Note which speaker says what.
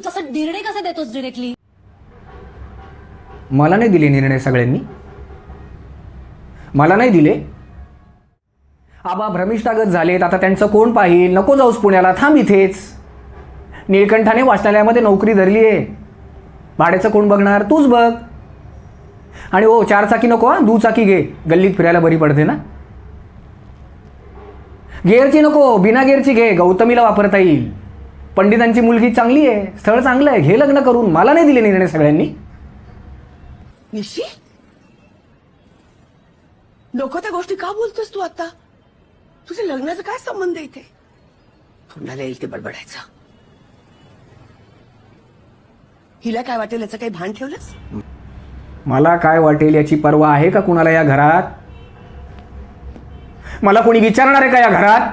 Speaker 1: तसा निर्णय कसा देतोस डिरेक्टली?
Speaker 2: मला नाही दिले निर्णय सगळ्यांनी, मला नाही दिले. आबा भ्रमिष्ठागत झालेत, आता त्यांचं कोण पाहिल? नको जाऊस पुण्याला, थांब इथेच. निळकंठाने वाचनालयामध्ये नोकरी धरली आहे, भाड्याचं कोण बघणार? तूच बघ. आणि हो, 4 चाकी नको हा, 2 चाकी घे, गल्लीत फिरायला बरी पडते ना. गेअरची नको, बिना गेअरची घे, गौतमीला वापरता येईल. पंडितांची मुलगी चांगली आहे, स्थळ चांगलं आहे, घे लग्न करून. मला नाही दिले निर्णय सगळ्यांनी.
Speaker 3: निशी, नको त्या गोष्टी का बोलतोस तू आता? तुझ्या लग्नाचा काय संबंध आहे इथे? तोंडाला येईल ते बडबडायचं. हिला काय वाटेल याचं काही भान ठेवलंस?
Speaker 2: मला काय वाटेल याची पर्वा आहे का कुणाला या घरात? मला कोणी विचारणार आहे का या घरात?